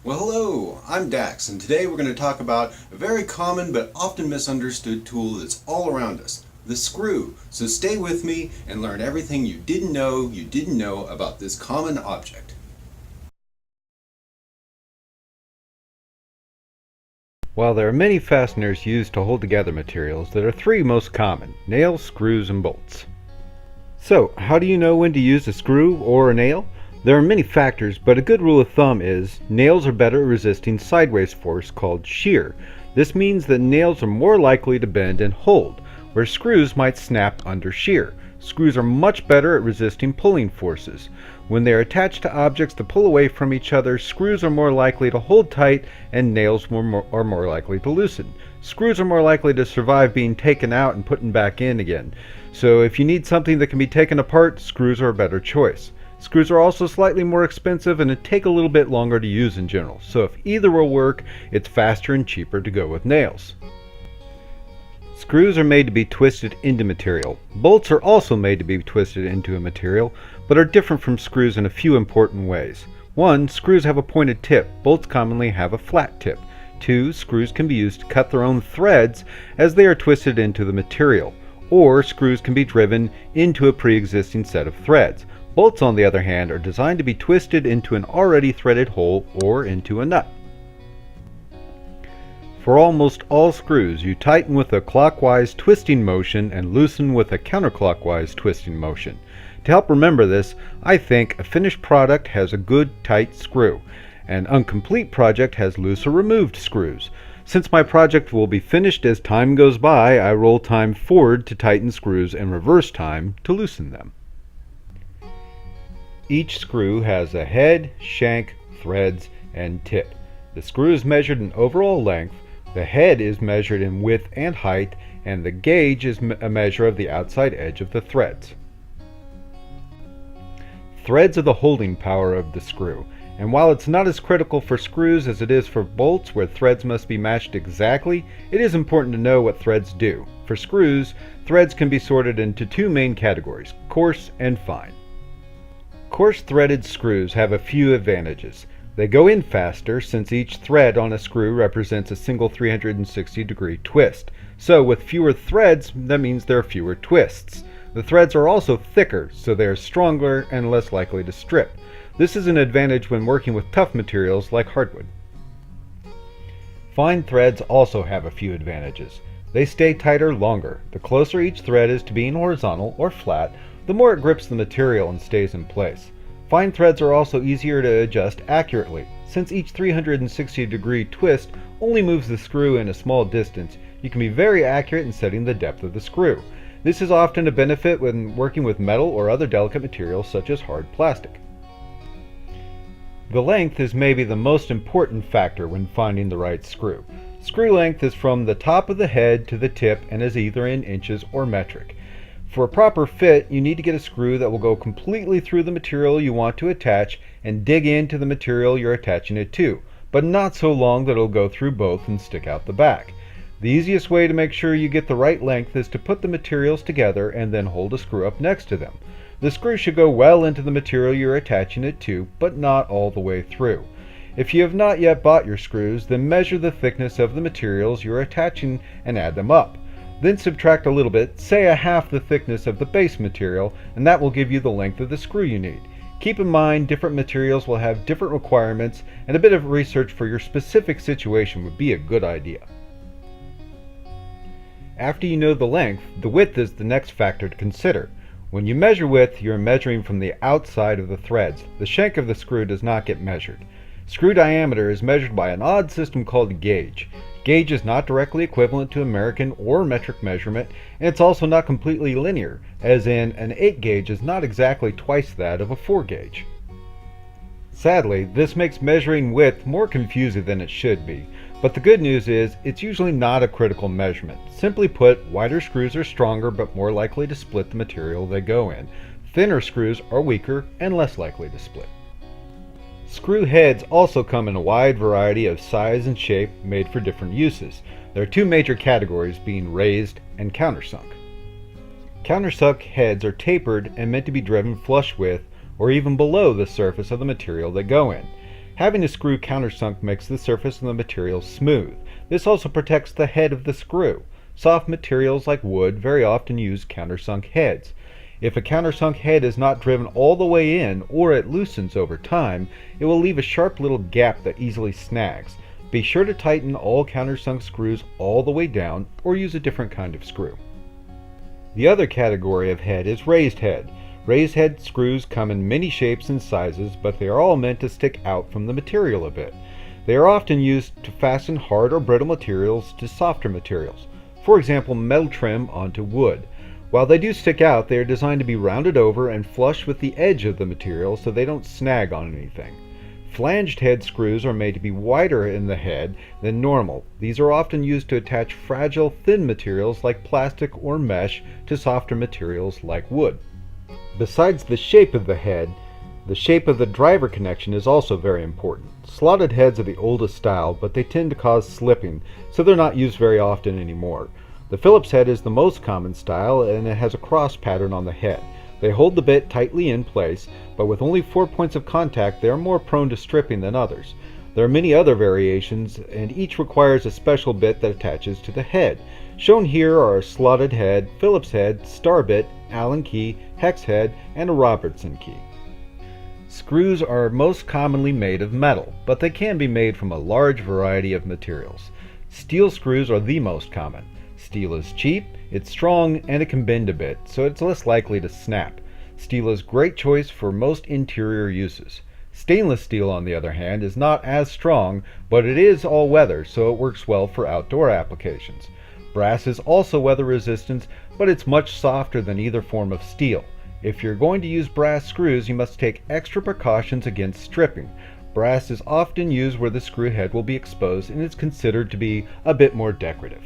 Well, hello, I'm Dax, and today we're going to talk about a very common but often misunderstood tool that's all around us, the screw. So stay with me and learn everything you didn't know about this common object. While there are many fasteners used to hold together materials, there are three most common: nails, screws, and bolts. So, how do you know when to use a screw or a nail? There are many factors, but a good rule of thumb is nails are better at resisting sideways force called shear. This means that nails are more likely to bend and hold, where screws might snap under shear. Screws are much better at resisting pulling forces. When they are attached to objects to pull away from each other, screws are more likely to hold tight and nails are more likely to loosen. Screws are more likely to survive being taken out and put back in again. So if you need something that can be taken apart, screws are a better choice. Screws are also slightly more expensive and take a little bit longer to use in general. So if either will work, it's faster and cheaper to go with nails. Screws are made to be twisted into material. Bolts are also made to be twisted into a material, but are different from screws in a few important ways. 1. Screws have a pointed tip. Bolts commonly have a flat tip. 2. Screws can be used to cut their own threads as they are twisted into the material, or screws can be driven into a pre-existing set of threads. Bolts, on the other hand, are designed to be twisted into an already threaded hole or into a nut. For almost all screws, you tighten with a clockwise twisting motion and loosen with a counterclockwise twisting motion. To help remember this, I think a finished product has a good tight screw. An incomplete project has loose or removed screws. Since my project will be finished as time goes by, I roll time forward to tighten screws and reverse time to loosen them. Each screw has a head, shank, threads, and tip. The screw is measured in overall length, the head is measured in width and height, and the gauge is a measure of the outside edge of the threads. Threads are the holding power of the screw, and while it's not as critical for screws as it is for bolts where threads must be matched exactly, it is important to know what threads do. For screws, threads can be sorted into two main categories: coarse and fine. Coarse threaded screws have a few advantages. They go in faster since each thread on a screw represents a single 360-degree twist. So with fewer threads, that means there are fewer twists. The threads are also thicker, so they are stronger and less likely to strip. This is an advantage when working with tough materials like hardwood. Fine threads also have a few advantages. They stay tighter longer. The closer each thread is to being horizontal or flat, the more it grips the material and stays in place. Fine threads are also easier to adjust accurately. Since each 360-degree twist only moves the screw in a small distance, you can be very accurate in setting the depth of the screw. This is often a benefit when working with metal or other delicate materials such as hard plastic. The length is maybe the most important factor when finding the right screw. Screw length is from the top of the head to the tip and is either in inches or metric. For a proper fit, you need to get a screw that will go completely through the material you want to attach and dig into the material you're attaching it to, but not so long that it'll go through both and stick out the back. The easiest way to make sure you get the right length is to put the materials together and then hold a screw up next to them. The screw should go well into the material you're attaching it to, but not all the way through. If you have not yet bought your screws, then measure the thickness of the materials you're attaching and add them up. Then subtract a little bit, say a half the thickness of the base material, and that will give you the length of the screw you need. Keep in mind, different materials will have different requirements, and a bit of research for your specific situation would be a good idea. After you know the length, the width is the next factor to consider. When you measure width, you're measuring from the outside of the threads. The shank of the screw does not get measured. Screw diameter is measured by an odd system called a gauge. Gauge is not directly equivalent to American or metric measurement, and it's also not completely linear, as in an 8 gauge is not exactly twice that of a 4 gauge. Sadly, this makes measuring width more confusing than it should be, but the good news is it's usually not a critical measurement. Simply put, wider screws are stronger but more likely to split the material they go in. Thinner screws are weaker and less likely to split. Screw heads also come in a wide variety of size and shape made for different uses. There are two major categories, being raised and countersunk. Countersunk heads are tapered and meant to be driven flush with or even below the surface of the material they go in. Having a screw countersunk makes the surface of the material smooth. This also protects the head of the screw. Soft materials like wood very often use countersunk heads. If a countersunk head is not driven all the way in, or it loosens over time, it will leave a sharp little gap that easily snags. Be sure to tighten all countersunk screws all the way down, or use a different kind of screw. The other category of head is raised head. Raised head screws come in many shapes and sizes, but they are all meant to stick out from the material a bit. They are often used to fasten hard or brittle materials to softer materials. For example, metal trim onto wood. While they do stick out, they are designed to be rounded over and flush with the edge of the material so they don't snag on anything. Flanged head screws are made to be wider in the head than normal. These are often used to attach fragile, thin materials like plastic or mesh to softer materials like wood. Besides the shape of the head, the shape of the driver connection is also very important. Slotted heads are the oldest style, but they tend to cause slipping, so they're not used very often anymore. The Phillips head is the most common style, and it has a cross pattern on the head. They hold the bit tightly in place, but with only 4 points of contact, they are more prone to stripping than others. There are many other variations, and each requires a special bit that attaches to the head. Shown here are a slotted head, Phillips head, star bit, Allen key, hex head, and a Robertson key. Screws are most commonly made of metal, but they can be made from a large variety of materials. Steel screws are the most common. Steel is cheap, it's strong, and it can bend a bit, so it's less likely to snap. Steel is a great choice for most interior uses. Stainless steel, on the other hand, is not as strong, but it is all-weather, so it works well for outdoor applications. Brass is also weather resistant, but it's much softer than either form of steel. If you're going to use brass screws, you must take extra precautions against stripping. Brass is often used where the screw head will be exposed and is considered to be a bit more decorative.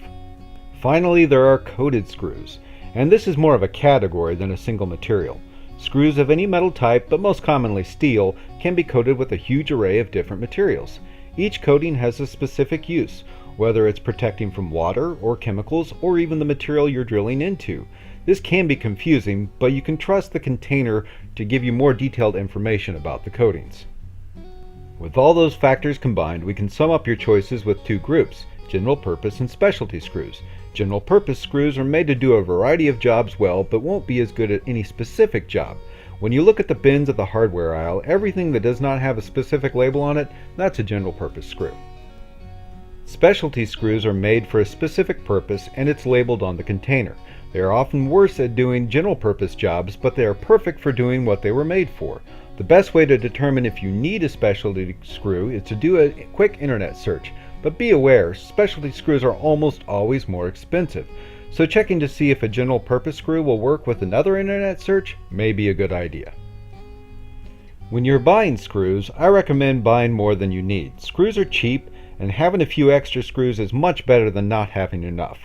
Finally, there are coated screws, and this is more of a category than a single material. Screws of any metal type, but most commonly steel, can be coated with a huge array of different materials. Each coating has a specific use, whether it's protecting from water or chemicals or even the material you're drilling into. This can be confusing, but you can trust the container to give you more detailed information about the coatings. With all those factors combined, we can sum up your choices with 2 groups: general purpose and specialty screws. General purpose screws are made to do a variety of jobs well, but won't be as good at any specific job. When you look at the bins of the hardware aisle, everything that does not have a specific label on it, that's a general purpose screw. Specialty screws are made for a specific purpose, and it's labeled on the container. They are often worse at doing general purpose jobs, but they are perfect for doing what they were made for. The best way to determine if you need a specialty screw is to do a quick internet search. But be aware, specialty screws are almost always more expensive, so checking to see if a general purpose screw will work with another internet search may be a good idea. When you're buying screws, I recommend buying more than you need. Screws are cheap, and having a few extra screws is much better than not having enough.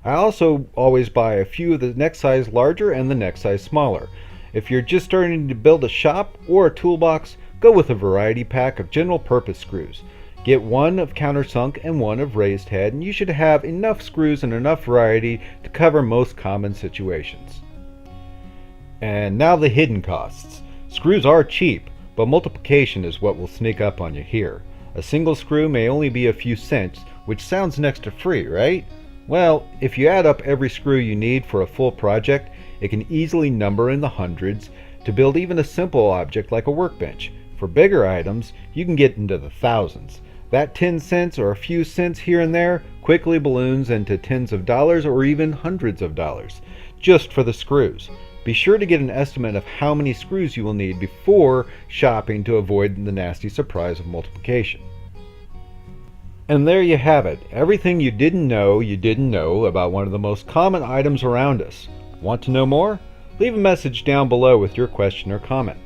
I also always buy a few of the next size larger and the next size smaller. If you're just starting to build a shop or a toolbox, go with a variety pack of general purpose screws. Get one of countersunk and one of raised head, and you should have enough screws and enough variety to cover most common situations. And now the hidden costs. Screws are cheap, but multiplication is what will sneak up on you here. A single screw may only be a few cents, which sounds next to free, right? Well, if you add up every screw you need for a full project, it can easily number in the hundreds to build even a simple object like a workbench. For bigger items, you can get into the thousands. That 10 cents or a few cents here and there quickly balloons into tens of dollars or even hundreds of dollars, just for the screws. Be sure to get an estimate of how many screws you will need before shopping to avoid the nasty surprise of multiplication. And there you have it, everything you didn't know about one of the most common items around us. Want to know more? Leave a message down below with your question or comment.